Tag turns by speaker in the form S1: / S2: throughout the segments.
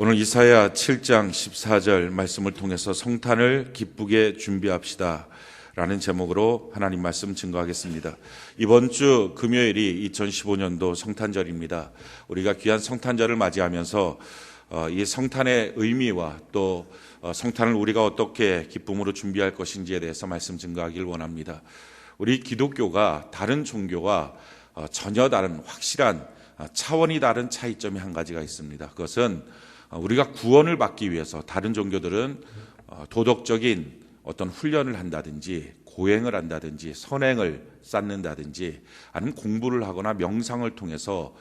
S1: 오늘 이사야 7장 14절 말씀을 통해서 성탄을 기쁘게 준비합시다 라는 제목으로 하나님 말씀 증거하겠습니다. 이번 주 금요일이 2015년도 성탄절입니다. 우리가 귀한 성탄절을 맞이하면서 이 성탄의 의미와 또 성탄을 우리가 어떻게 기쁨으로 준비할 것인지에 대해서 말씀 증거하길 원합니다. 우리 기독교가 다른 종교와 전혀 다른 확실한 차원이 다른 차이점이 한 가지가 있습니다. 그것은 우리가 구원을 받기 위해서 다른 종교들은 도덕적인 어떤 훈련을 한다든지 고행을 한다든지 선행을 쌓는다든지 아니면 공부를 하거나 명상을 통해서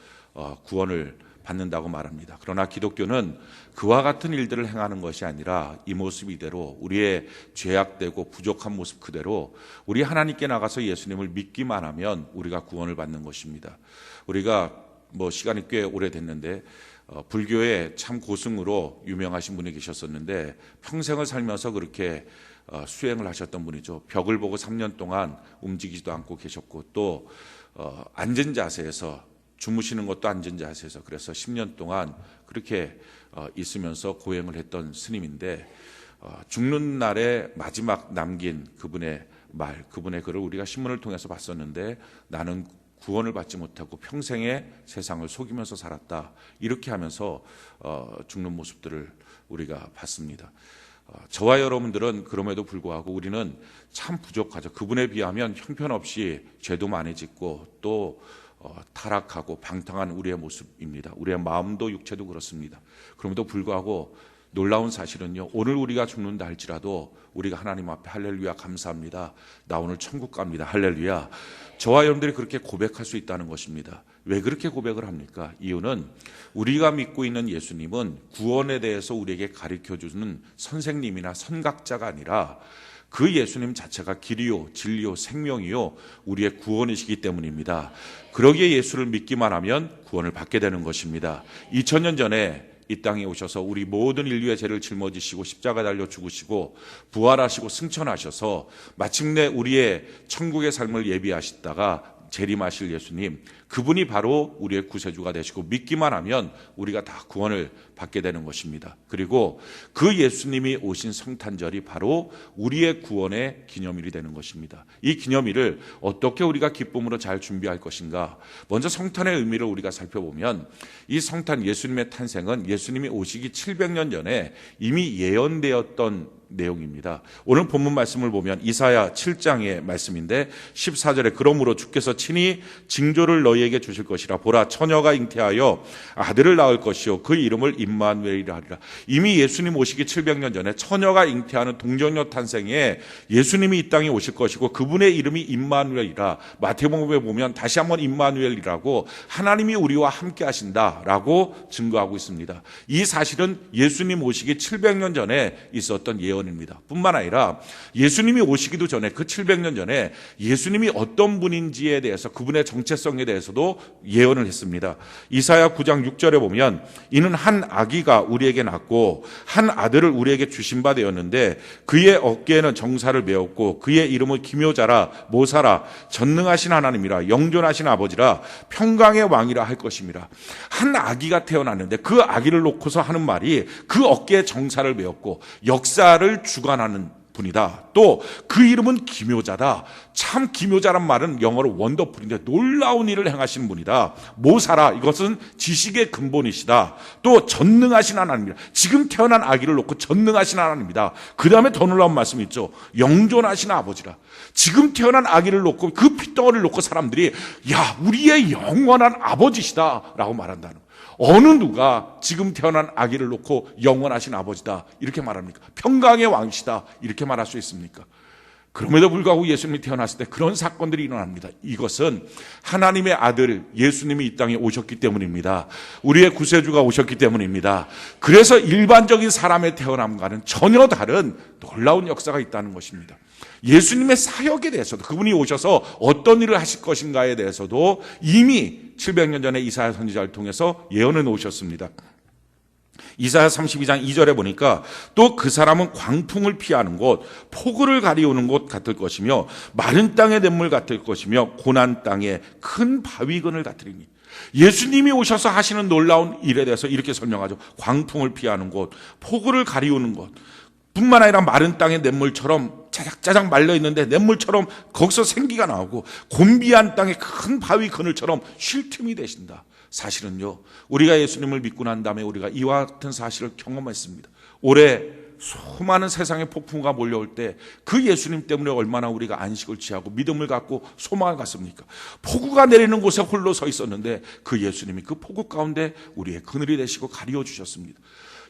S1: 구원을 받는다고 말합니다. 그러나 기독교는 그와 같은 일들을 행하는 것이 아니라 이 모습 이대로 우리의 죄악되고 부족한 모습 그대로 우리 하나님께 나가서 예수님을 믿기만 하면 우리가 구원을 받는 것입니다. 우리가 시간이 꽤 오래됐는데 불교의 참 고승으로 유명하신 분이 계셨었는데 평생을 살면서 그렇게 수행을 하셨던 분이죠. 벽을 보고 3년 동안 움직이지도 않고 계셨고 또 앉은 자세에서 주무시는 것도 앉은 자세에서 그래서 10년 동안 그렇게 있으면서 고행을 했던 스님인데 죽는 날에 마지막 남긴 그분의 말, 그분의 글을 우리가 신문을 통해서 봤었는데 나는 구원을 받지 못하고 평생에 세상을 속이면서 살았다. 이렇게 하면서 죽는 모습들을 우리가 봤습니다. 저와 여러분들은 그럼에도 불구하고 우리는 참 부족하죠. 그분에 비하면 형편없이 죄도 많이 짓고 또 타락하고 방탕한 우리의 모습입니다. 우리의 마음도 육체도 그렇습니다. 그럼에도 불구하고 놀라운 사실은요, 오늘 우리가 죽는다 할지라도 우리가 하나님 앞에 할렐루야 감사합니다. 나 오늘 천국 갑니다. 할렐루야. 저와 여러분들이 그렇게 고백할 수 있다는 것입니다. 왜 그렇게 고백을 합니까? 이유는 우리가 믿고 있는 예수님은 구원에 대해서 우리에게 가르쳐주는 선생님이나 선각자가 아니라 그 예수님 자체가 길이요 진리요 생명이요 우리의 구원이시기 때문입니다. 그러기에 예수를 믿기만 하면 구원을 받게 되는 것입니다. 2000년 전에 이 땅에 오셔서 우리 모든 인류의 죄를 짊어지시고 십자가 달려 죽으시고 부활하시고 승천하셔서 마침내 우리의 천국의 삶을 예비하시다가 재림하실 예수님, 그분이 바로 우리의 구세주가 되시고 믿기만 하면 우리가 다 구원을 받게 되는 것입니다. 그리고 그 예수님이 오신 성탄절이 바로 우리의 구원의 기념일이 되는 것입니다. 이 기념일을 어떻게 우리가 기쁨으로 잘 준비할 것인가? 먼저 성탄의 의미를 우리가 살펴보면 이 성탄 예수님의 탄생은 예수님이 오시기 700년 전에 이미 예언되었던 내용입니다. 오늘 본문 말씀을 보면 이사야 7장의 말씀인데 14절에 그러므로 주께서 친히 징조를 너희에게 주실 것이라. 보라, 처녀가 잉태하여 아들을 낳을 것이요 그 이름을 임마누엘이라 하리라. 이미 예수님 오시기 700년 전에 처녀가 잉태하는 동정녀 탄생에 예수님이 이 땅에 오실 것이고 그분의 이름이 임마누엘이라. 마태복음에 보면 다시 한번 임마누엘이라고 하나님이 우리와 함께 하신다라고 증거하고 있습니다. 이 사실은 예수님 오시기 700년 전에 있었던 예언입니다. 뿐만 아니라 예수님이 오시기도 전에 그 700년 전에 예수님이 어떤 분인지에 대해서 그분의 정체성에 대해서도 예언을 했습니다. 이사야 9장 6절에 보면 이는 한 아기가 우리에게 낳고 한 아들을 우리에게 주신 바 되었는데 그의 어깨에는 정사를 메었고 그의 이름은 기묘자라 모사라 전능하신 하나님이라 영존하신 아버지라 평강의 왕이라 할 것임이라. 한 아기가 태어났는데 그 아기를 놓고서 하는 말이 그 어깨에 정사를 메었고 역사를 주관하는 분이다. 또 그 이름은 기묘자다. 참 기묘자란 말은 영어로 원더풀인데 놀라운 일을 행하신 분이다. 모사라, 이것은 지식의 근본이시다. 또 전능하신 하나님이다. 지금 태어난 아기를 놓고 전능하신 하나님이다. 그 다음에 더 놀라운 말씀이 있죠. 영존하신 아버지라. 지금 태어난 아기를 놓고 그 핏덩어리를 놓고 사람들이 야, 우리의 영원한 아버지시다 라고 말한다는 거예요. 어느 누가 지금 태어난 아기를 놓고 영원하신 아버지다 이렇게 말합니까? 평강의 왕이시다 이렇게 말할 수 있습니까? 그럼에도 불구하고 예수님이 태어났을 때 그런 사건들이 일어납니다. 이것은 하나님의 아들 예수님이 이 땅에 오셨기 때문입니다. 우리의 구세주가 오셨기 때문입니다. 그래서 일반적인 사람의 태어남과는 전혀 다른 놀라운 역사가 있다는 것입니다. 예수님의 사역에 대해서도 그분이 오셔서 어떤 일을 하실 것인가에 대해서도 이미 700년 전에 이사야 선지자를 통해서 예언을 놓으셨습니다. 이사야 32장 2절에 보니까 또 그 사람은 광풍을 피하는 곳, 폭우를 가리우는 곳 같을 것이며 마른 땅의 냇물 같을 것이며 고난 땅에 큰 바위근을 같으리니. 예수님이 오셔서 하시는 놀라운 일에 대해서 이렇게 설명하죠. 광풍을 피하는 곳, 폭우를 가리우는 곳, 뿐만 아니라 마른 땅의 냇물처럼 짜작짜작 말려 있는데 냇물처럼 거기서 생기가 나오고, 곤비한 땅의 큰 바위 그늘처럼 쉴 틈이 되신다. 사실은요, 우리가 예수님을 믿고 난 다음에 우리가 이와 같은 사실을 경험했습니다. 올해 수많은 세상의 폭풍우가 몰려올 때 그 예수님 때문에 얼마나 우리가 안식을 취하고 믿음을 갖고 소망을 갖습니까? 폭우가 내리는 곳에 홀로 서 있었는데 그 예수님이 그 폭우 가운데 우리의 그늘이 되시고 가리워 주셨습니다.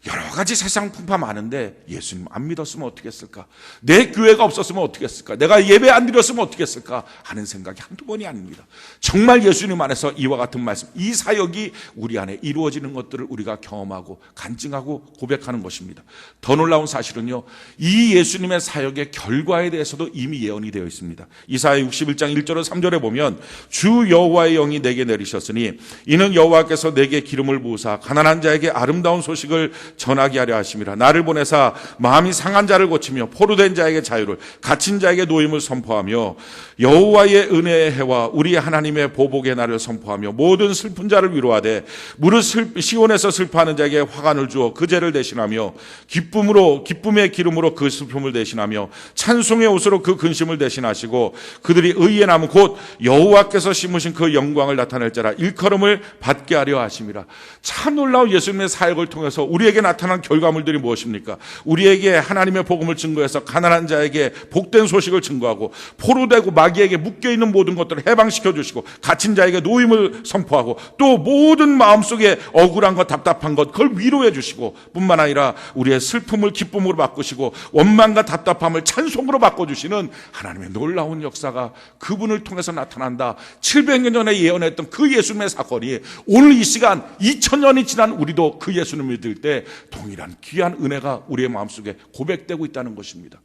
S1: 여러 가지 세상 풍파 많은데 예수님 안 믿었으면 어떻게 했을까? 내 교회가 없었으면 어떻게 했을까? 내가 예배 안 드렸으면 어떻게 했을까? 하는 생각이 한두 번이 아닙니다. 정말 예수님 안에서 이와 같은 말씀, 이 사역이 우리 안에 이루어지는 것들을 우리가 경험하고 간증하고 고백하는 것입니다. 더 놀라운 사실은요, 이 예수님의 사역의 결과에 대해서도 이미 예언이 되어 있습니다. 이사야 61장 1절에 3절에 보면 주 여호와의 영이 내게 내리셨으니 이는 여호와께서 내게 기름을 부으사 가난한 자에게 아름다운 소식을 전하게 하려 하심이라. 나를 보내사 마음이 상한 자를 고치며 포로된 자에게 자유를, 갇힌 자에게 노임을 선포하며 여호와의 은혜의 해와 우리 하나님의 보복의 날을 선포하며 모든 슬픈 자를 위로하되 무릇 시온에서 슬퍼하는 자에게 화관을 주어 그 죄를 대신하며 기쁨의 기름으로 그 슬픔을 대신하며 찬송의 옷으로 그 근심을 대신하시고 그들이 의의 나무 곧 여호와께서 심으신 그 영광을 나타낼 자라 일컬음을 받게 하려 하심이라. 참 놀라운 예수님의 사역을 통해서 우리에게 나타난 결과물들이 무엇입니까? 우리에게 하나님의 복음을 증거해서 가난한 자에게 복된 소식을 증거하고, 포로되고 마귀에게 묶여있는 모든 것들을 해방시켜 주시고, 갇힌 자에게 노임을 선포하고, 또 모든 마음속에 억울한 것, 답답한 것, 그걸 위로해 주시고, 뿐만 아니라 우리의 슬픔을 기쁨으로 바꾸시고 원망과 답답함을 찬송으로 바꿔주시는 하나님의 놀라운 역사가 그분을 통해서 나타난다. 700년 전에 예언했던 그 예수님의 사건이 오늘 이 시간 2000년이 지난 우리도 그 예수님을 믿을 때 동일한 귀한 은혜가 우리의 마음속에 고백되고 있다는 것입니다.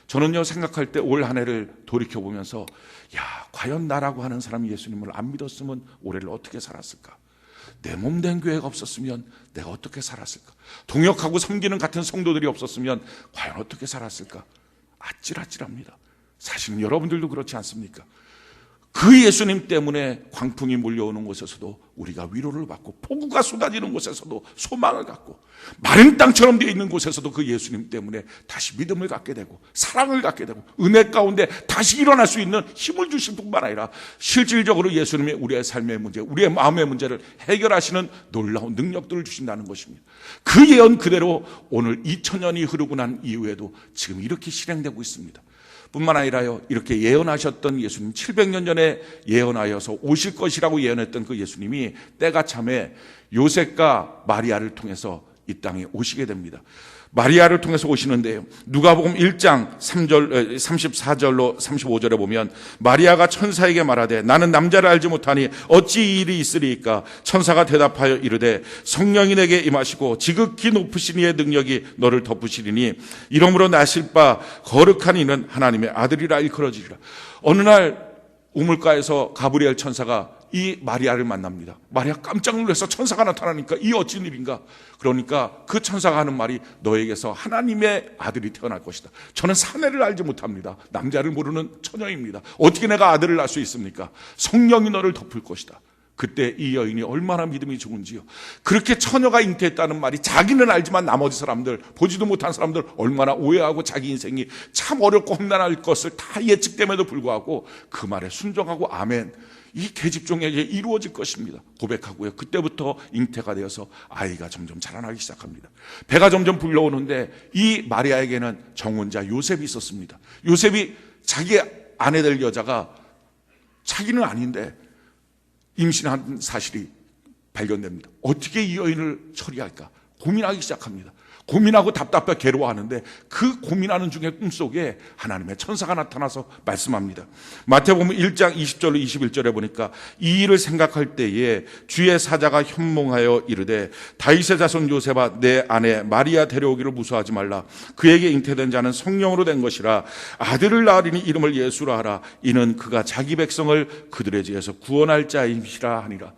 S1: 저는요, 생각할 때 올 한 해를 돌이켜보면서 과연 나라고 하는 사람이 예수님을 안 믿었으면 올해를 어떻게 살았을까? 내 몸된 교회가 없었으면 내가 어떻게 살았을까? 동역하고 섬기는 같은 성도들이 없었으면 과연 어떻게 살았을까? 아찔아찔합니다. 사실은 여러분들도 그렇지 않습니까? 그 예수님 때문에 광풍이 몰려오는 곳에서도 우리가 위로를 받고, 폭우가 쏟아지는 곳에서도 소망을 갖고, 마른 땅처럼 되어 있는 곳에서도 그 예수님 때문에 다시 믿음을 갖게 되고 사랑을 갖게 되고 은혜 가운데 다시 일어날 수 있는 힘을 주실 뿐만 아니라 실질적으로 예수님이 우리의 삶의 문제, 우리의 마음의 문제를 해결하시는 놀라운 능력들을 주신다는 것입니다. 그 예언 그대로 오늘 2000년이 흐르고 난 이후에도 지금 이렇게 실행되고 있습니다. 뿐만 아니라요, 이렇게 예언하셨던 예수님, 700년 전에 예언하여서 오실 것이라고 예언했던 그 예수님이 때가 참에 요셉과 마리아를 통해서 이 땅에 오시게 됩니다. 마리아를 통해서 오시는데요, 누가복음 1장 34절로 35절에 보면 마리아가 천사에게 말하되 나는 남자를 알지 못하니 어찌 이 일이 있으리이까? 천사가 대답하여 이르되 성령이 내게 임하시고 지극히 높으신 이의 능력이 너를 덮으시리니 이러므로 나실 바 거룩한 이는 하나님의 아들이라 일컬어지리라. 어느 날 우물가에서 가브리엘 천사가 이 마리아를 만납니다. 마리아 깜짝 놀라서 천사가 나타나니까 이 어찌 일인가? 그러니까 그 천사가 하는 말이 너에게서 하나님의 아들이 태어날 것이다. 저는 사내를 알지 못합니다. 남자를 모르는 처녀입니다. 어떻게 내가 아들을 낳을 수 있습니까? 성령이 너를 덮을 것이다. 그때 이 여인이 얼마나 믿음이 좋은지요. 그렇게 처녀가 잉태했다는 말이 자기는 알지만 나머지 사람들, 보지도 못한 사람들 얼마나 오해하고 자기 인생이 참 어렵고 험난할 것을 다 예측됨에도 불구하고 그 말에 순종하고 아멘, 이 계집종에게 이루어질 것입니다 고백하고요, 그때부터 잉태가 되어서 아이가 점점 자라나기 시작합니다. 배가 점점 불러오는데 이 마리아에게는 정혼자 요셉이 있었습니다. 요셉이 자기 아내 될 여자가 자기는 아닌데 임신한 사실이 발견됩니다. 어떻게 이 여인을 처리할까 고민하기 시작합니다. 고민하고 답답해 괴로워하는데 그 고민하는 중에 꿈속에 하나님의 천사가 나타나서 말씀합니다. 마태복음 1장 20절로 21절에 보니까 이 일을 생각할 때에 주의 사자가 현몽하여 이르되 다윗의 자손 요셉아 내 아내 마리아 데려오기를 무서워하지 말라. 그에게 잉태된 자는 성령으로 된 것이라. 아들을 낳으리니 이름을 예수라 하라. 이는 그가 자기 백성을 그들의 죄에서 구원할 자임이라 하니라.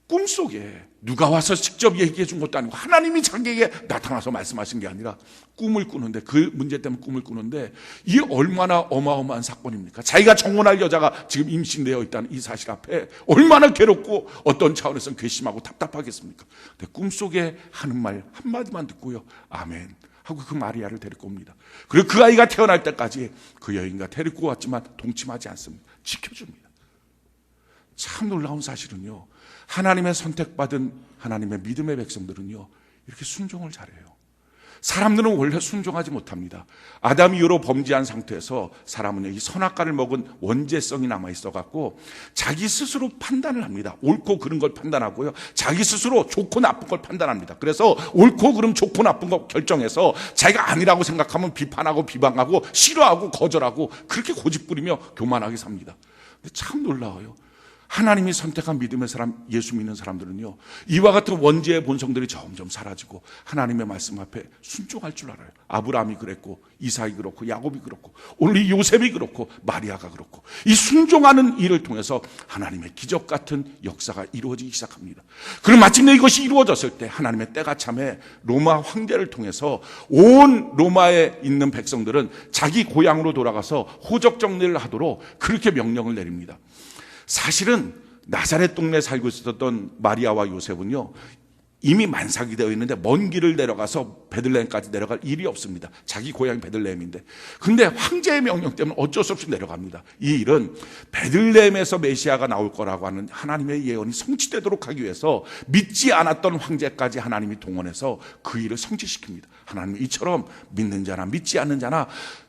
S1: 꿈속에 누가 와서 직접 얘기해 준 것도 아니고 하나님이 자기에게 나타나서 말씀하신 게 아니라 꿈을 꾸는데, 그 문제 때문에 꿈을 꾸는데, 이게 얼마나 어마어마한 사건입니까? 자기가 정혼할 여자가 지금 임신되어 있다는 이 사실 앞에 얼마나 괴롭고 어떤 차원에서는 괘씸하고 답답하겠습니까? 근데 꿈속에 하는 말 한마디만 듣고요, 아멘 하고 그 마리아를 데리고 옵니다. 그리고 그 아이가 태어날 때까지 그 여인과 데리고 왔지만 동침하지 않습니다. 지켜줍니다. 참 놀라운 사실은요, 하나님의 선택받은 하나님의 믿음의 백성들은요, 이렇게 순종을 잘해요. 사람들은 원래 순종하지 못합니다. 아담 이후로 범죄한 상태에서 사람은 이 선악과를 먹은 원죄성이 남아있어갖고 자기 스스로 판단을 합니다. 옳고 그른 걸 판단하고요, 자기 스스로 좋고 나쁜 걸 판단합니다. 그래서 옳고 그름 좋고 나쁜 거 결정해서 자기가 아니라고 생각하면 비판하고 비방하고 싫어하고 거절하고 그렇게 고집부리며 교만하게 삽니다. 근데 참 놀라워요. 하나님이 선택한 믿음의 사람, 예수 믿는 사람들은요, 이와 같은 원죄의 본성들이 점점 사라지고 하나님의 말씀 앞에 순종할 줄 알아요. 아브라함이 그랬고, 이삭이 그렇고, 야곱이 그렇고, 오늘 이 요셉이 그렇고, 마리아가 그렇고, 이 순종하는 일을 통해서 하나님의 기적 같은 역사가 이루어지기 시작합니다. 그리고 마침내 이것이 이루어졌을 때 하나님의 때가 참에 로마 황제를 통해서 온 로마에 있는 백성들은 자기 고향으로 돌아가서 호적 정리를 하도록 그렇게 명령을 내립니다. 사실은 나사렛 동네에 살고 있었던 마리아와 요셉은요, 이미 만삭이 되어 있는데 먼 길을 내려가서 베들레헴까지 내려갈 일이 없습니다. 자기 고향이 베들레헴인데. 근데 황제의 명령 때문에 어쩔 수 없이 내려갑니다. 이 일은 베들레헴에서 메시아가 나올 거라고 하는 하나님의 예언이 성취되도록 하기 위해서 믿지 않았던 황제까지 하나님이 동원해서 그 일을 성취시킵니다. 하나님이 이처럼 믿는 자나 믿지 않는 자나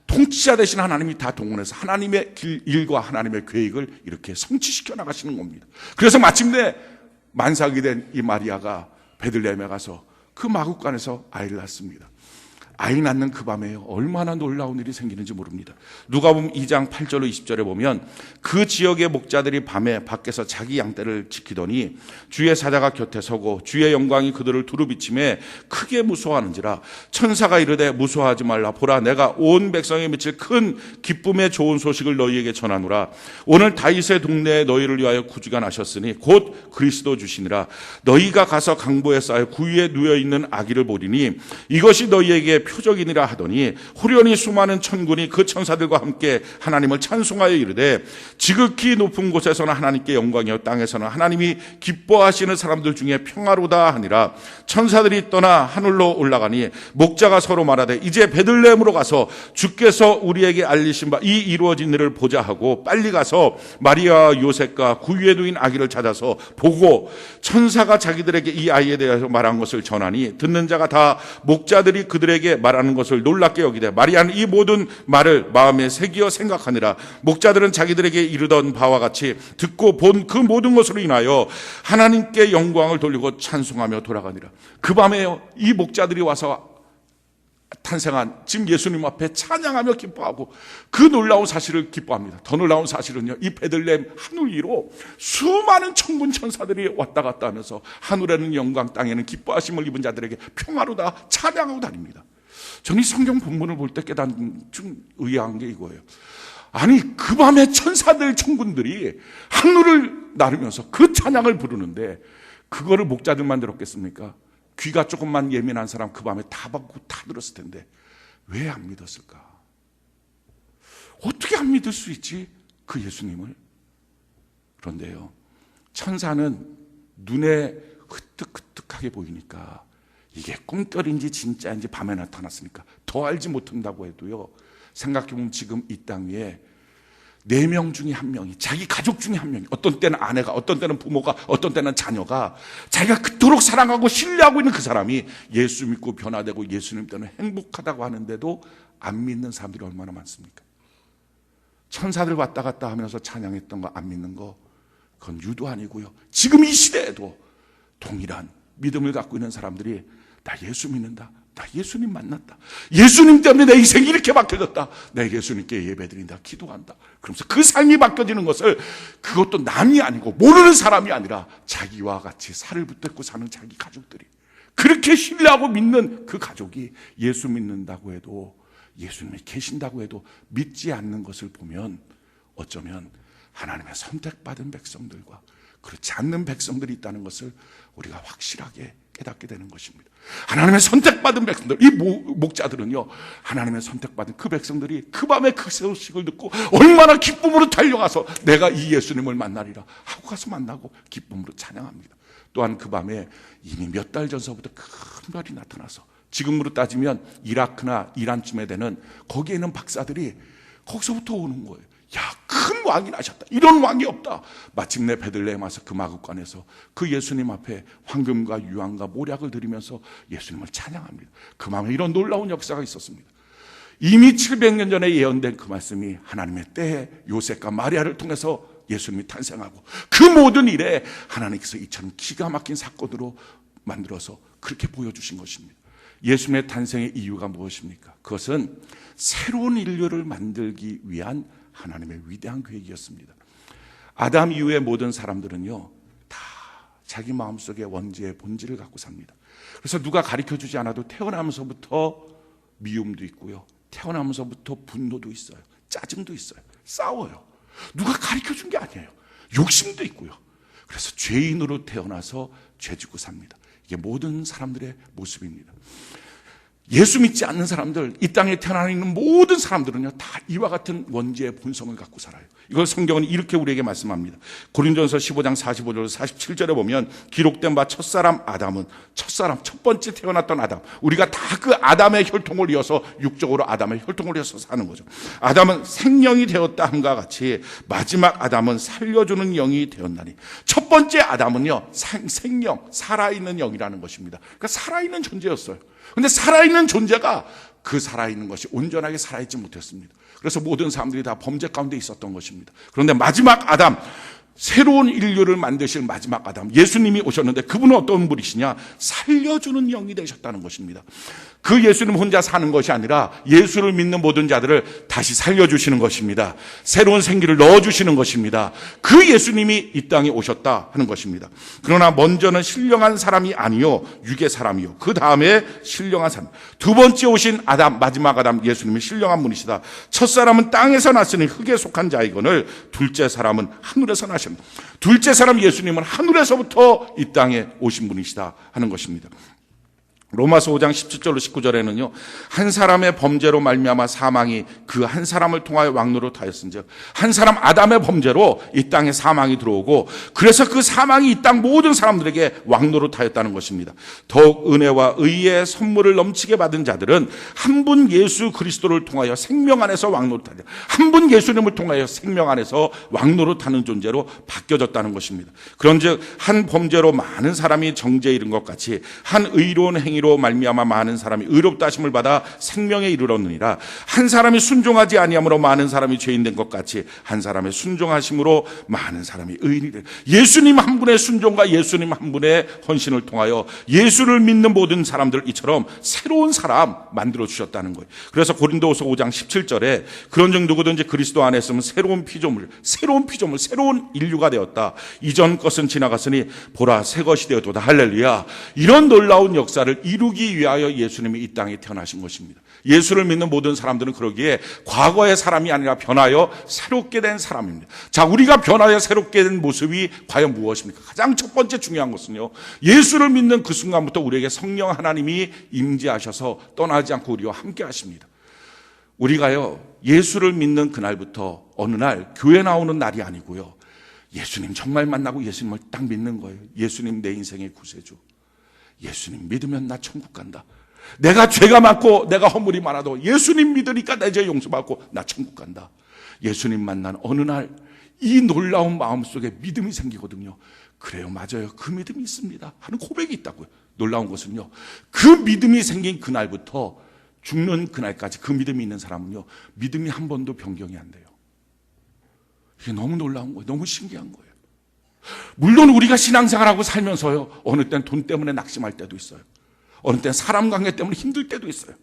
S1: 통치자 되신 하나님이 다 동원해서 하나님의 일과 하나님의 계획을 이렇게 성취시켜 나가시는 겁니다. 그래서 마침내 만삭이 된 이 마리아가 베들레헴에 가서 그 마구간에서 아이를 낳습니다. 아이 낳는 그 밤에 얼마나 놀라운 일이 생기는지 모릅니다. 누가복음 2장 8절로 20절에 보면 그 지역의 목자들이 밤에 밖에서 자기 양떼를 지키더니 주의 사자가 곁에 서고 주의 영광이 그들을 두루 비침에 크게 무서워하는지라. 천사가 이르되 무서워하지 말라. 보라, 내가 온 백성에 미칠 큰 기쁨의 좋은 소식을 너희에게 전하노라. 오늘 다윗의 동네에 너희를 위하여 구주가 나셨으니 곧 그리스도 주시니라. 너희가 가서 강보에 쌓여 구유에 누워있는 아기를 보리니 이것이 너희에게 표적이니라 하더니 호련히 수많은 천군이 그 천사들과 함께 하나님을 찬송하여 이르되 지극히 높은 곳에서는 하나님께 영광이요 땅에서는 하나님이 기뻐하시는 사람들 중에 평화로다 하니라. 천사들이 떠나 하늘로 올라가니 목자가 서로 말하되 이제 베들레헴으로 가서 주께서 우리에게 알리신 바 이 이루어진 일을 보자 하고 빨리 가서 마리아와 요셉과 구유에 누인 아기를 찾아서 보고 천사가 자기들에게 이 아이에 대해서 말한 것을 전하니 듣는 자가 다 목자들이 그들에게 말하는 것을 놀랍게 여기되 마리아는 이 모든 말을 마음에 새기어 생각하니라. 목자들은 자기들에게 이르던 바와 같이 듣고 본 그 모든 것으로 인하여 하나님께 영광을 돌리고 찬송하며 돌아가니라. 그 밤에 이 목자들이 와서 탄생한 지금 예수님 앞에 찬양하며 기뻐하고 그 놀라운 사실을 기뻐합니다. 더 놀라운 사실은요, 이 베들레헴 하늘 위로 수많은 천군 천사들이 왔다 갔다 하면서 하늘에는 영광 땅에는 기뻐하심을 입은 자들에게 평화로다 찬양하고 다닙니다. 저는 이 성경 본문을 볼 때 깨닫는 좀 의아한 게 이거예요. 아니 그 밤에 천사들 천군들이 하늘을 나르면서 그 찬양을 부르는데 그거를 목자들만 들었겠습니까? 귀가 조금만 예민한 사람 그 밤에 다 받고 다 들었을 텐데 왜 안 믿었을까? 어떻게 안 믿을 수 있지? 그 예수님을. 그런데요, 천사는 눈에 흐뜩흐뜩하게 보이니까 이게 꿈결인지 진짜인지 밤에 나타났으니까 더 알지 못한다고 해도요, 생각해보면 지금 이 땅 위에 4명 중에 1명이, 자기 가족 중에 1명이, 어떤 때는 아내가, 어떤 때는 부모가, 어떤 때는 자녀가 자기가 그토록 사랑하고 신뢰하고 있는 그 사람이 예수 믿고 변화되고 예수님 때문에 행복하다고 하는데도 안 믿는 사람들이 얼마나 많습니까? 천사들 왔다 갔다 하면서 찬양했던 거 안 믿는 거, 그건 유도 아니고요, 지금 이 시대에도 동일한 믿음을 갖고 있는 사람들이 나 예수 믿는다, 나 예수님 만났다, 예수님 때문에 내 인생이 이렇게 바뀌어졌다, 내 예수님께 예배드린다, 기도한다, 그러면서 그 삶이 바뀌어지는 것을, 그것도 남이 아니고 모르는 사람이 아니라 자기와 같이 살을 붙잡고 사는 자기 가족들이, 그렇게 신뢰하고 믿는 그 가족이 예수 믿는다고 해도, 예수님이 계신다고 해도 믿지 않는 것을 보면 어쩌면 하나님의 선택받은 백성들과
S2: 그렇지 않는 백성들이 있다는 것을 우리가 확실하게 깨닫게 되는 것입니다. 하나님의 선택받은 백성들, 이 목자들은요, 하나님의 선택받은 그 백성들이 그 밤에 그 소식을 듣고 얼마나 기쁨으로 달려가서 내가 이 예수님을 만나리라 하고 가서 만나고 기쁨으로 찬양합니다. 또한 그 밤에 이미 몇 달 전서부터 큰 별이 나타나서, 지금으로 따지면 이라크나 이란쯤에 되는 거기에 있는 박사들이 거기서부터 오는 거예요. 야, 큰 왕이 나셨다. 이런 왕이 없다. 마침내 베들레헴 와서 그 마구간에서 그 예수님 앞에 황금과 유황과 모략을 드리면서 예수님을 찬양합니다. 그 마음에 이런 놀라운 역사가 있었습니다. 이미 700년 전에 예언된 그 말씀이 하나님의 때에 요셉과 마리아를 통해서 예수님이 탄생하고, 그 모든 일에 하나님께서 이처럼 기가 막힌 사건으로 만들어서 그렇게 보여주신 것입니다. 예수님의 탄생의 이유가 무엇입니까? 그것은 새로운 인류를 만들기 위한 하나님의 위대한 계획이었습니다. 아담 이후의 모든 사람들은요, 다 자기 마음속에 원죄의 본질을 갖고 삽니다. 그래서 누가 가르쳐주지 않아도 태어나면서부터 미움도 있고요, 태어나면서부터 분노도 있어요, 짜증도 있어요, 싸워요. 누가 가르쳐준 게 아니에요. 욕심도 있고요. 그래서 죄인으로 태어나서 죄 짓고 삽니다. 이게 모든 사람들의 모습입니다. 예수 믿지 않는 사람들, 이 땅에 태어나 있는 모든 사람들은요, 다 이와 같은 원죄의 본성을 갖고 살아요. 이걸 성경은 이렇게 우리에게 말씀합니다. 고린도전서 15장 45절 47절에 보면 기록된 바 첫사람 아담은, 첫 번째 태어났던 아담, 우리가 다 그 아담의 혈통을 이어서 육적으로 아담의 혈통을 이어서 사는 거죠. 아담은 생명이 되었다 함과 같이 마지막 아담은 살려주는 영이 되었나니, 첫 번째 아담은요, 생명, 살아있는 영이라는 것입니다. 그러니까 살아있는 존재였어요. 근데 살아있는 존재가 그 살아있는 것이 온전하게 살아있지 못했습니다. 그래서 모든 사람들이 다 범죄 가운데 있었던 것입니다. 그런데 마지막 아담, 새로운 인류를 만드실 마지막 아담, 예수님이 오셨는데 그분은 어떤 분이시냐? 살려주는 영이 되셨다는 것입니다. 그 예수님 혼자 사는 것이 아니라 예수를 믿는 모든 자들을 다시 살려주시는 것입니다. 새로운 생기를 넣어주시는 것입니다. 그 예수님이 이 땅에 오셨다 하는 것입니다. 그러나 먼저는 신령한 사람이 아니요 육의 사람이요, 그 다음에 신령한 사람, 두 번째 오신 아담, 마지막 아담 예수님이 신령한 분이시다. 첫 사람은 땅에서 났으니 흙에 속한 자이거늘 둘째 사람은 하늘에서 나십니다. 둘째 사람 예수님은 하늘에서부터 이 땅에 오신 분이시다 하는 것입니다. 로마서 5장 17절로 19절에는요, 한 사람의 범죄로 말미암아 사망이 그 한 사람을 통하여 왕노릇하였은즉, 한 사람 아담의 범죄로 이 땅에 사망이 들어오고, 그래서 그 사망이 이 땅 모든 사람들에게 왕노릇하였다는 것입니다. 더욱 은혜와 의의 선물을 넘치게 받은 자들은 한 분 예수 그리스도를 통하여 생명 안에서 왕노릇하자, 한 분 예수님을 통하여 생명 안에서 왕노릇하는 존재로 바뀌어졌다는 것입니다. 그런즉 한 범죄로 많은 사람이 정죄에 이른 것 같이 한 의로운 행위 로 말미암아 많은 사람이 의롭다 하심을 받아 생명에 이르렀느니라. 한 사람이 순종하지 아니함으로 많은 사람이 죄인 된 것 같이 한 사람의 순종하심으로 많은 사람이 의인이 되. 예수님 한 분의 순종과 예수님 한 분의 헌신을 통하여 예수를 믿는 모든 사람들 이처럼 새로운 사람 만들어 주셨다는 거예요. 그래서 고린도후서 5장 17절에 그런즉 누구든지 그리스도 안에 있으면 새로운 피조물, 새로운 인류가 되었다. 이전 것은 지나갔으니 보라 새 것이 되었도다. 할렐루야. 이런 놀라운 역사를 이루기 위하여 예수님이 이 땅에 태어나신 것입니다. 예수를 믿는 모든 사람들은 그러기에 과거의 사람이 아니라 변하여 새롭게 된 사람입니다. 자, 우리가 변하여 새롭게 된 모습이 과연 무엇입니까? 가장 첫 번째 중요한 것은요, 예수를 믿는 그 순간부터 우리에게 성령 하나님이 임재하셔서 떠나지 않고 우리와 함께 하십니다. 우리가요, 예수를 믿는 그날부터 어느 날 교회 나오는 날이 아니고요, 예수님 정말 만나고 예수님을 딱 믿는 거예요. 예수님 내 인생의 구세주, 예수님 믿으면 나 천국 간다. 내가 죄가 많고 내가 허물이 많아도 예수님 믿으니까 내 죄 용서받고 나 천국 간다. 예수님 만난 어느 날 이 놀라운 마음속에 믿음이 생기거든요. 그래요, 맞아요, 그 믿음이 있습니다 하는 고백이 있다고요. 놀라운 것은요, 그 믿음이 생긴 그날부터 죽는 그날까지 그 믿음이 있는 사람은요, 믿음이 한 번도 변경이 안 돼요. 이게 너무 놀라운 거예요. 너무 신기한 거예요. 물론 우리가 신앙생활하고 살면서요, 어느 때는 돈 때문에 낙심할 때도 있어요. 어느 때는 사람 관계 때문에 힘들 때도 있어요.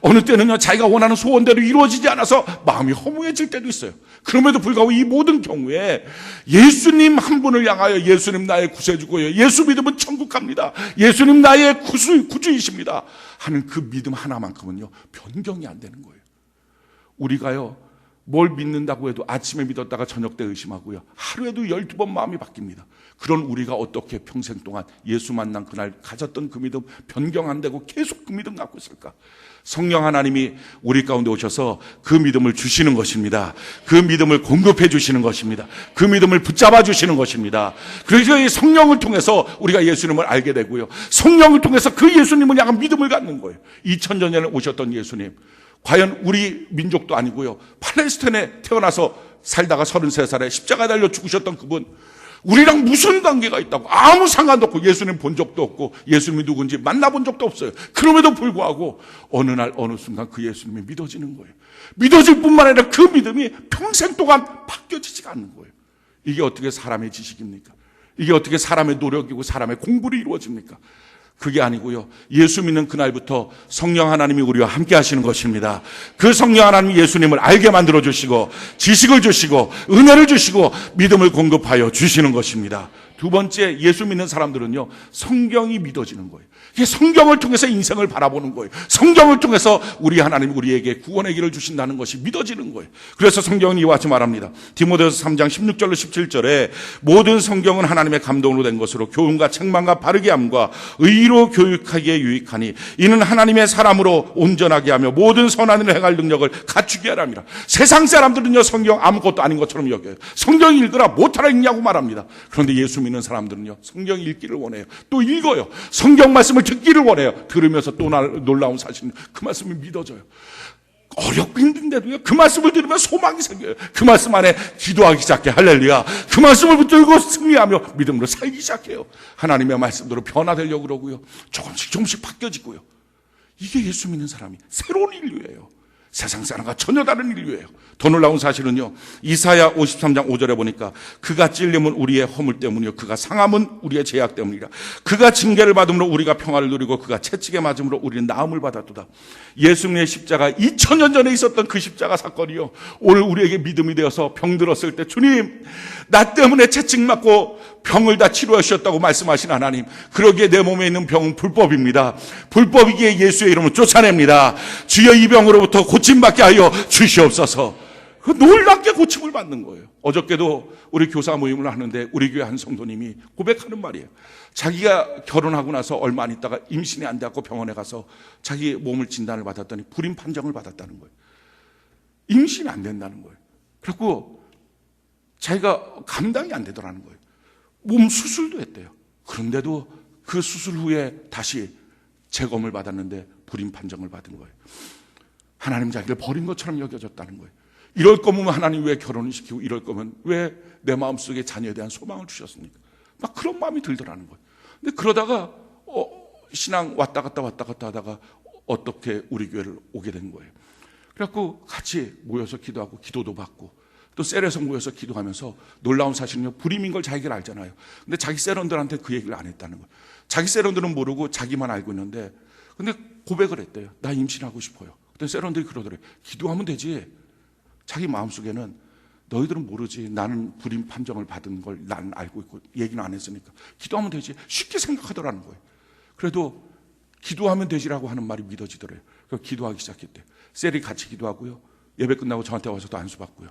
S2: 어느 때는요, 자기가 원하는 소원대로 이루어지지 않아서 마음이 허무해질 때도 있어요. 그럼에도 불구하고 이 모든 경우에 예수님 한 분을 향하여 예수님 나의 구세주고요, 예수 믿으면 천국 갑니다, 예수님 나의 구주이십니다 하는 그 믿음 하나만큼은요 변경이 안 되는 거예요. 우리가요 뭘 믿는다고 해도 아침에 믿었다가 저녁 때 의심하고요. 하루에도 12번 마음이 바뀝니다. 그런 우리가 어떻게 평생 동안 예수 만난 그날 가졌던 그 믿음 변경 안 되고 계속 그 믿음 갖고 있을까? 성령 하나님이 우리 가운데 오셔서 그 믿음을 주시는 것입니다. 그 믿음을 공급해 주시는 것입니다. 그 믿음을 붙잡아 주시는 것입니다. 그래서 이 성령을 통해서 우리가 예수님을 알게 되고요. 성령을 통해서 그 예수님을 향한 믿음을 갖는 거예요. 2000년 전에 오셨던 예수님. 과연 우리 민족도 아니고요. 팔레스타인에 태어나서 살다가 33살에 십자가 달려 죽으셨던 그분. 우리랑 무슨 관계가 있다고 아무 상관도 없고 예수님 본 적도 없고 예수님이 누군지 만나본 적도 없어요. 그럼에도 불구하고 어느 날 어느 순간 그 예수님이 믿어지는 거예요. 믿어질 뿐만 아니라 그 믿음이 평생 동안 바뀌어지지가 않는 거예요. 이게 어떻게 사람의 지식입니까? 이게 어떻게 사람의 노력이고 사람의 공부로 이루어집니까? 그게 아니고요. 예수 믿는 그날부터 성령 하나님이 우리와 함께 하시는 것입니다. 그 성령 하나님이 예수님을 알게 만들어 주시고 지식을 주시고 은혜를 주시고 믿음을 공급하여 주시는 것입니다. 두 번째, 예수 믿는 사람들은요, 성경이 믿어지는 거예요. 이게 성경을 통해서 인생을 바라보는 거예요. 성경을 통해서 우리 하나님이 우리에게 구원의 길을 주신다는 것이 믿어지는 거예요. 그래서 성경은 이와 같이 말합니다. 디모데후서 3장 16절로 17절에 모든 성경은 하나님의 감동으로 된 것으로 교훈과 책망과 바르게 함과 의로 교육하기에 유익하니 이는 하나님의 사람으로 온전하게 하며 모든 선한 일을 행할 능력을 갖추게 하랍니다. 세상 사람들은요, 성경 아무것도 아닌 것처럼 여겨요. 성경 읽으라 못하라 읽냐고 말합니다. 그런데 예수 믿는 사람들은요, 성경 읽기를 원해요. 또 읽어요. 성경 말씀을 듣기를 원해요. 들으면서 또 놀라운 사실은 그 말씀이 믿어져요. 어렵고 힘든데도요, 그 말씀을 들으면 소망이 생겨요. 그 말씀 안에 기도하기 시작해. 할렐루야. 그 말씀을 붙들고 승리하며 믿음으로 살기 시작해요. 하나님의 말씀대로 변화되려고 그러고요. 조금씩 바뀌어지고요. 이게 예수 믿는 사람이 새로운 인류예요. 세상 사람과 전혀 다른 인류예요. 더 놀라운 사실은요, 이사야 53장 5절에 보니까 그가 찔림은 우리의 허물 때문이요 그가 상함은 우리의 죄악 때문이라. 그가 징계를 받음으로 우리가 평화를 누리고 그가 채찍에 맞음으로 우리는 나음을 받았도다. 예수님의 십자가, 2000년 전에 있었던 그 십자가 사건이요, 오늘 우리에게 믿음이 되어서 병들었을 때 주님, 나 때문에 채찍 맞고 병을 다 치료하셨다고 말씀하신 하나님, 그러기에 내 몸에 있는 병은 불법입니다. 불법이기에 예수의 이름을 쫓아냅니다. 주여 이 병으로부터 고침받게 하여 주시옵소서. 그 놀랍게 고침을 받는 거예요. 어저께도 우리 교사 모임을 하는데 우리 교회 한 성도님이 고백하는 말이에요. 자기가 결혼하고 나서 얼마 안 있다가 임신이 안 돼갖고 병원에 가서 자기 몸을 진단을 받았더니 불임 판정을 받았다는 거예요. 임신이 안 된다는 거예요. 그래갖고 자기가 감당이 안 되더라는 거예요. 몸 수술도 했대요. 그런데도 그 수술 후에 다시 재검을 받았는데 불임 판정을 받은 거예요. 하나님 자기를 버린 것처럼 여겨졌다는 거예요. 이럴 거면 하나님 왜 결혼을 시키고, 이럴 거면 왜 내 마음속에 자녀에 대한 소망을 주셨습니까? 막 그런 마음이 들더라는 거예요. 근데 그러다가 신앙 왔다 갔다 하다가 어떻게 우리 교회를 오게 된 거예요. 그래갖고 같이 모여서 기도하고 기도도 받고 또 셀에서 모여서 기도하면서 놀라운 사실은요, 불임인 걸 자기가 알잖아요. 근데 자기 셀원들한테 그 얘기를 안 했다는 거예요. 자기 셀원들은 모르고 자기만 알고 있는데, 근데 고백을 했대요. 나 임신하고 싶어요. 그때 셀원들이 그러더래요. 기도하면 되지. 자기 마음속에는 너희들은 모르지, 나는 불임 판정을 받은 걸 나는 알고 있고 얘기는 안 했으니까 기도하면 되지, 쉽게 생각하더라는 거예요. 그래도 기도하면 되지라고 하는 말이 믿어지더래요. 그래서 기도하기 시작했대요. 셀이 같이 기도하고요, 예배 끝나고 저한테 와서 또 안수 받고요.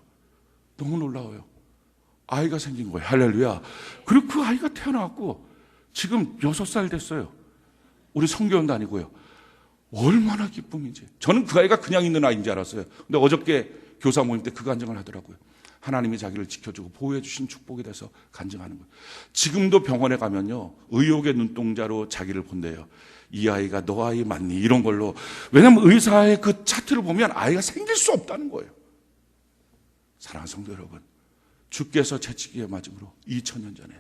S2: 너무 놀라워요. 아이가 생긴 거예요. 할렐루야. 그리고 그 아이가 태어나고 지금 6살 됐어요. 우리 성교원 다니고요. 얼마나 기쁨인지. 저는 그 아이가 그냥 있는 아이인 줄 알았어요. 근데 어저께 교사 모임 때 그 간증을 하더라고요. 하나님이 자기를 지켜주고 보호해 주신 축복이 돼서 간증하는 거예요. 지금도 병원에 가면요, 의혹의 눈동자로 자기를 본대요. 이 아이가 너 아이 맞니? 이런 걸로. 왜냐하면 의사의 그 차트를 보면 아이가 생길 수 없다는 거예요. 사랑하는 성도 여러분, 주께서 채찍에 맞음으로 2000년 전에.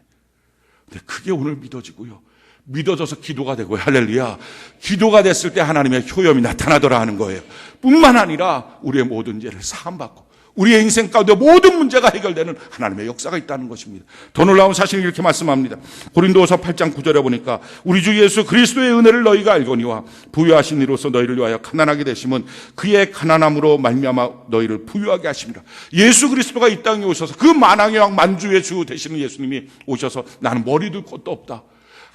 S2: 근데 그게 오늘 믿어지고요, 믿어져서 기도가 되고요. 할렐루야. 기도가 됐을 때 하나님의 효염이 나타나더라 하는 거예요. 뿐만 아니라 우리의 모든 죄를 사함받고 우리의 인생 가운데 모든 문제가 해결되는 하나님의 역사가 있다는 것입니다. 더 놀라운 사실을 이렇게 말씀합니다. 고린도후서 8장 9절에 보니까 우리 주 예수 그리스도의 은혜를 너희가 알거니와 부유하신 이로서 너희를 위하여 가난하게 되심은 그의 가난함으로 말미암아 너희를 부유하게 하심이라. 예수 그리스도가 이 땅에 오셔서 그 만왕의 왕 만주의 주 되시는 예수님이 오셔서 나는 머리 둘 것도 없다,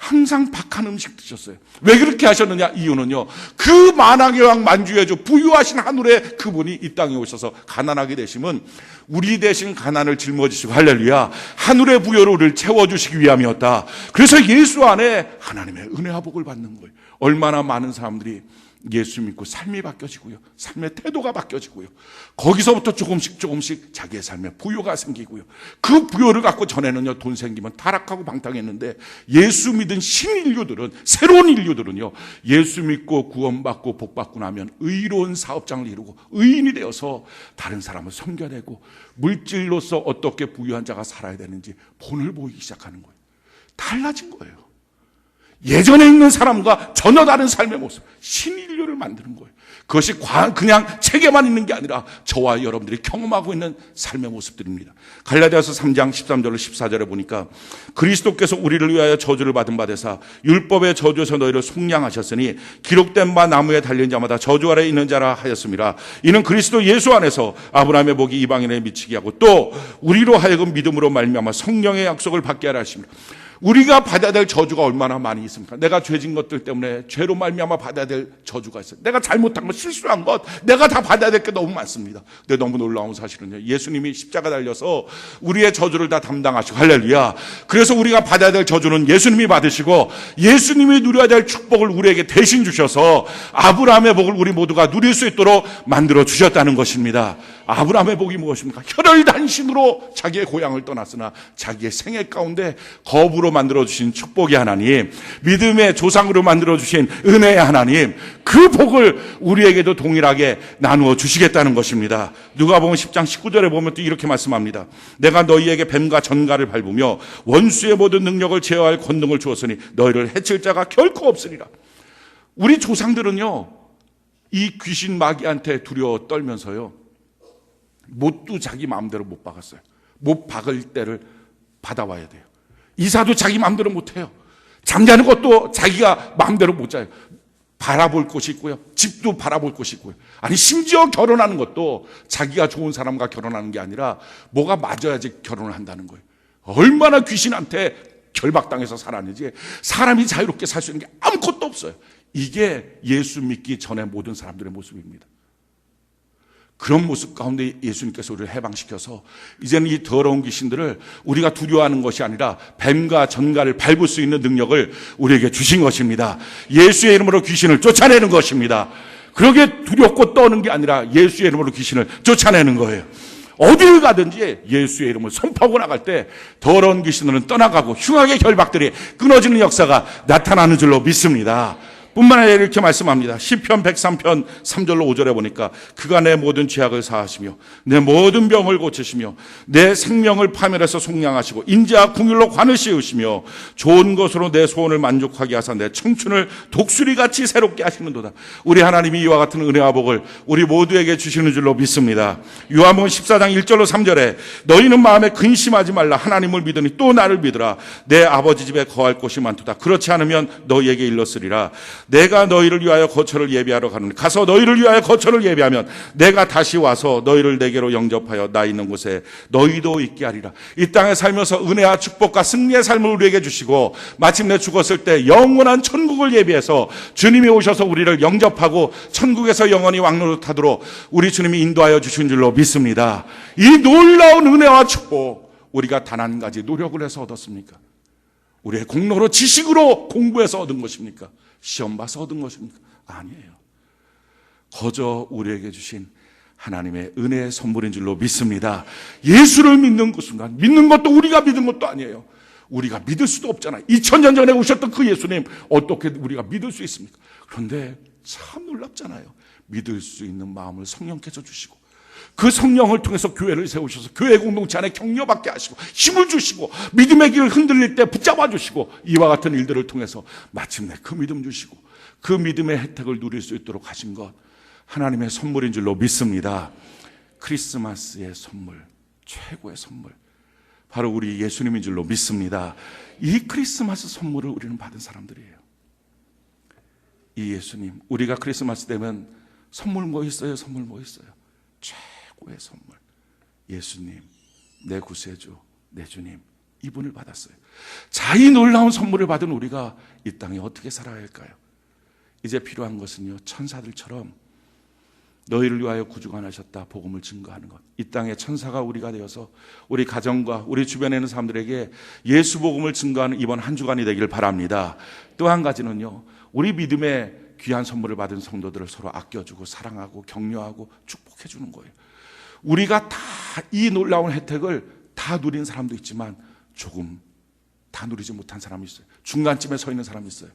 S2: 항상 박한 음식 드셨어요. 왜 그렇게 하셨느냐? 이유는요, 그 만왕의 왕 만주의 주 부유하신 하늘의 그분이 이 땅에 오셔서 가난하게 되시면 우리 대신 가난을 짊어지시고, 할렐루야, 하늘의 부여로 우리를 채워주시기 위함이었다. 그래서 예수 안에 하나님의 은혜와 복을 받는 거예요. 얼마나 많은 사람들이 예수 믿고 삶이 바뀌어지고요, 삶의 태도가 바뀌어지고요, 거기서부터 조금씩 자기의 삶에 부요가 생기고요, 그 부요를 갖고 전에는요, 돈 생기면 타락하고 방탕했는데, 예수 믿은 신인류들은, 새로운 인류들은요, 예수 믿고 구원받고 복받고 나면 의로운 사업장을 이루고 의인이 되어서 다른 사람을 섬겨내고 물질로서 어떻게 부유한 자가 살아야 되는지 본을 보이기 시작하는 거예요. 달라진 거예요. 예전에 있는 사람과 전혀 다른 삶의 모습, 신인류를 만드는 거예요. 그것이 그냥 책에만 있는 게 아니라 저와 여러분들이 경험하고 있는 삶의 모습들입니다. 갈라디아서 3장 13절로 14절에 보니까 그리스도께서 우리를 위하여 저주를 받은 바 되사 율법의 저주에서 너희를 속량하셨으니 기록된 바 나무에 달린 자마다 저주 아래 있는 자라 하였습니다. 이는 그리스도 예수 안에서 아브라함의 복이 이방인에 미치게 하고 또 우리로 하여금 믿음으로 말미암아 성령의 약속을 받게 하라 하십니다. 우리가 받아야 될 저주가 얼마나 많이 있습니까? 내가 죄진 것들 때문에 죄로 말미암아 받아야 될 저주가 있어요. 내가 잘못한 것, 실수한 것, 내가 다 받아야 될 게 너무 많습니다. 근데 너무 놀라운 사실은요, 예수님이 십자가 달려서 우리의 저주를 다 담당하시고, 할렐루야, 그래서 우리가 받아야 될 저주는 예수님이 받으시고 예수님이 누려야 될 축복을 우리에게 대신 주셔서 아브라함의 복을 우리 모두가 누릴 수 있도록 만들어 주셨다는 것입니다. 아브라함의 복이 무엇입니까? 혈혈단신으로 자기의 고향을 떠났으나 자기의 생애 가운데 거부로 만들어주신 축복의 하나님, 믿음의 조상으로 만들어주신 은혜의 하나님, 그 복을 우리에게도 동일하게 나누어 주시겠다는 것입니다. 누가복음 10장 19절에 보면 또 이렇게 말씀합니다. 내가 너희에게 뱀과 전갈을 밟으며 원수의 모든 능력을 제어할 권능을 주었으니 너희를 해칠 자가 결코 없으리라. 우리 조상들은요, 이 귀신 마귀한테 두려워 떨면서요, 못도 자기 마음대로 못 박았어요. 못 박을 때를 받아와야 돼요. 이사도 자기 마음대로 못 해요. 잠자는 것도 자기가 마음대로 못 자요. 바라볼 곳이 있고요, 집도 바라볼 곳이 있고요. 아니, 심지어 결혼하는 것도 자기가 좋은 사람과 결혼하는 게 아니라 뭐가 맞아야지 결혼을 한다는 거예요. 얼마나 귀신한테 결박당해서 살았는지, 사람이 자유롭게 살 수 있는 게 아무것도 없어요. 이게 예수 믿기 전에 모든 사람들의 모습입니다. 그런 모습 가운데 예수님께서 우리를 해방시켜서 이제는 이 더러운 귀신들을 우리가 두려워하는 것이 아니라 뱀과 전갈을 밟을 수 있는 능력을 우리에게 주신 것입니다. 예수의 이름으로 귀신을 쫓아내는 것입니다. 그러게 두렵고 떠는 게 아니라 예수의 이름으로 귀신을 쫓아내는 거예요. 어디를 가든지 예수의 이름을 선포하고 나갈 때 더러운 귀신들은 떠나가고 흉악의 결박들이 끊어지는 역사가 나타나는 줄로 믿습니다. 뿐만 아니라 이렇게 말씀합니다. 시편 103편 3절로 5절에 보니까 그가 내 모든 죄악을 사하시며 내 모든 병을 고치시며 내 생명을 파멸해서 속량하시고 인자와 궁율로 관을 씌우시며 좋은 것으로 내 소원을 만족하게 하사 내 청춘을 독수리같이 새롭게 하시는도다. 우리 하나님이 이와 같은 은혜와 복을 우리 모두에게 주시는 줄로 믿습니다. 요한복음 14장 1절로 3절에 너희는 마음에 근심하지 말라. 하나님을 믿으니 또 나를 믿으라. 내 아버지 집에 거할 곳이 많도다. 그렇지 않으면 너희에게 일렀으리라. 내가 너희를 위하여 거처를 예비하러 가노니 가서 너희를 위하여 거처를 예비하면 내가 다시 와서 너희를 내게로 영접하여 나 있는 곳에 너희도 있게 하리라. 이 땅에 살면서 은혜와 축복과 승리의 삶을 우리에게 주시고 마침내 죽었을 때 영원한 천국을 예비해서 주님이 오셔서 우리를 영접하고 천국에서 영원히 왕노릇하도록 우리 주님이 인도하여 주신 줄로 믿습니다. 이 놀라운 은혜와 축복, 우리가 단 한 가지 노력을 해서 얻었습니까? 우리의 공로로, 지식으로 공부해서 얻은 것입니까? 시험 봐서 얻은 것입니까? 아니에요. 거저 우리에게 주신 하나님의 은혜의 선물인 줄로 믿습니다. 예수를 믿는 그 순간, 믿는 것도 우리가 믿은 것도 아니에요. 우리가 믿을 수도 없잖아요. 2000년 전에 오셨던 그 예수님 어떻게 우리가 믿을 수 있습니까? 그런데 참 놀랍잖아요. 믿을 수 있는 마음을 성령께서 주시고 그 성령을 통해서 교회를 세우셔서 교회 공동체 안에 격려받게 하시고 힘을 주시고 믿음의 길을 흔들릴 때 붙잡아 주시고 이와 같은 일들을 통해서 마침내 그 믿음 주시고 그 믿음의 혜택을 누릴 수 있도록 하신 것, 하나님의 선물인 줄로 믿습니다. 크리스마스의 선물, 최고의 선물, 바로 우리 예수님인 줄로 믿습니다. 이 크리스마스 선물을 우리는 받은 사람들이에요. 이 예수님, 우리가 크리스마스 되면 선물 뭐 있어요? 선물 뭐 있어요? 최고의 선물, 예수님, 내 구세주, 내 주님, 이분을 받았어요. 자, 이 놀라운 선물을 받은 우리가 이 땅에 어떻게 살아야 할까요? 이제 필요한 것은요, 천사들처럼 너희를 위하여 구주관하셨다 복음을 증거하는 것. 이 땅에 천사가 우리가 되어서 우리 가정과 우리 주변에 있는 사람들에게 예수 복음을 증거하는 이번 한 주간이 되기를 바랍니다. 또 한 가지는요, 우리 믿음의 귀한 선물을 받은 성도들을 서로 아껴주고 사랑하고 격려하고 축복해 주는 거예요. 우리가 다 이 놀라운 혜택을 다 누린 사람도 있지만 조금 다 누리지 못한 사람이 있어요. 중간쯤에 서 있는 사람이 있어요.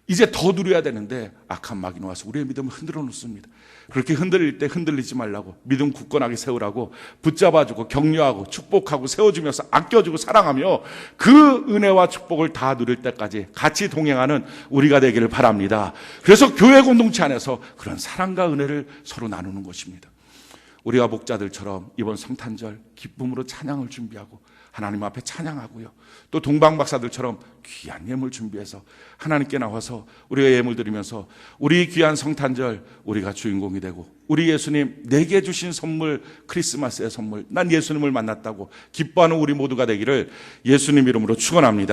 S2: 이제 더 누려야 되는데 악한 마귀는 와서 우리의 믿음을 흔들어 놓습니다. 그렇게 흔들릴 때 흔들리지 말라고, 믿음 굳건하게 세우라고 붙잡아주고 격려하고 축복하고 세워주면서 아껴주고 사랑하며 그 은혜와 축복을 다 누릴 때까지 같이 동행하는 우리가 되기를 바랍니다. 그래서 교회 공동체 안에서 그런 사랑과 은혜를 서로 나누는 것입니다. 우리가 목자들처럼 이번 성탄절 기쁨으로 찬양을 준비하고 하나님 앞에 찬양하고요. 또 동방박사들처럼 귀한 예물 준비해서 하나님께 나와서 우리가 예물 드리면서 우리 귀한 성탄절 우리가 주인공이 되고 우리 예수님 내게 주신 선물, 크리스마스의 선물, 난 예수님을 만났다고 기뻐하는 우리 모두가 되기를 예수님 이름으로 축원합니다.